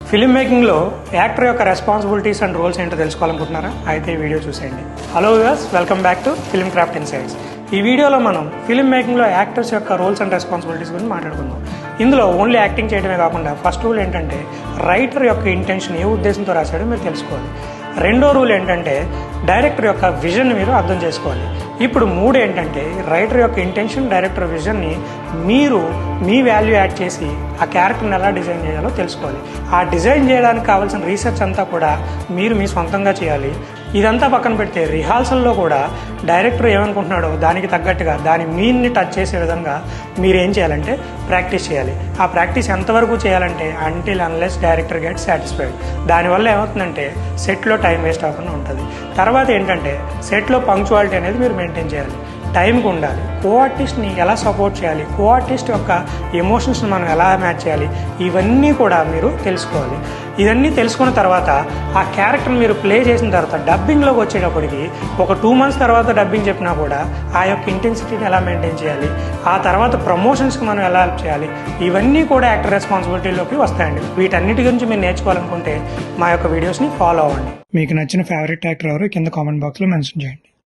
Film మేకింగ్లో actor యొక్క responsibilities and roles ఏంటో తెలుసుకోవాలనుకుంటున్నారా? అయితే ఈ వీడియో చూసేయండి. Hello viewers, welcome back to film craft insights. ఈ వీడియోలో మనం ఫిల్మ్ మేకింగ్లో యాక్టర్స్ యొక్క రోల్స్ అండ్ రెస్పాన్సిబిలిటీస్ గురించి మాట్లాడుకుందాం. ఇందులో ఓన్లీ యాక్టింగ్ చేయడమే కాకుండా ఫస్ట్ రూల్ ఏంటంటే రైటర్ యొక్క ఇంటెన్షన్ ఏ ఉద్దేశంతో రాశాడో మీరు తెలుసుకోవాలి. రెండో రూల్ ఏంటంటే డైరెక్టర్ యొక్క విజన్ మీరు అర్థం చేసుకోవాలి. ఇప్పుడు మూడు ఏంటంటే రైటర్ యొక్క ఇంటెన్షన్, డైరెక్టర్ విజన్ని మీరు మీ వాల్యూ యాడ్ చేసి ఆ క్యారెక్టర్ని ఎలా డిజైన్ చేయాలో తెలుసుకోవాలి. ఆ డిజైన్ చేయడానికి కావాల్సిన రీసెర్చ్ అంతా కూడా మీరు మీ సొంతంగా చేయాలి. ఇదంతా పక్కన పెడితే రిహార్సల్లో కూడా డైరెక్టర్ ఏమనుకుంటున్నాడో దానికి తగ్గట్టుగా దాని మీన్ని టచ్ చేసే విధంగా మీరు ఏం చేయాలంటే ప్రాక్టీస్ చేయాలి. ఆ ప్రాక్టీస్ ఎంతవరకు చేయాలంటే until unless director get satisfied. దానివల్ల ఏమవుతుందంటే సెట్లో టైం వేస్ట్ అవ్వకుండా ఉంటుంది. తర్వాత ఏంటంటే సెట్లో పంక్చువాలిటీ అనేది మీరు మెయింటైన్ చేయాలి, టైంకి ఉండాలి, కో ఆర్టిస్ట్ని ఎలా సపోర్ట్ చేయాలి, కో ఆర్టిస్ట్ యొక్క ఎమోషన్స్ని మనం ఎలా మ్యాచ్ చేయాలి, ఇవన్నీ కూడా మీరు తెలుసుకోవాలి. ఇవన్నీ తెలుసుకున్న తర్వాత ఆ క్యారెక్టర్ని మీరు ప్లే చేసిన తర్వాత డబ్బింగ్లోకి వచ్చేటప్పటికి ఒక 2 months తర్వాత డబ్బింగ్ చెప్పినా కూడా ఆ యొక్క ఇంటెన్సిటీని ఎలా మెయింటైన్ చేయాలి, ఆ తర్వాత ప్రమోషన్స్కి మనం ఎలా హెల్ప్ చేయాలి, ఇవన్నీ కూడా యాక్టర్ రెస్పాన్సిబిలిటీలోకి వస్తాయండి. వీటన్నిటి గురించి మీరు నేర్చుకోవాలనుకుంటే మా యొక్క వీడియోస్ని ఫాలో అవ్వండి. మీకు నచ్చిన ఫేవరెట్ యాక్టర్ ఎవరు కింద కామెంట్ బాక్స్లో మెన్షన్ చేయండి.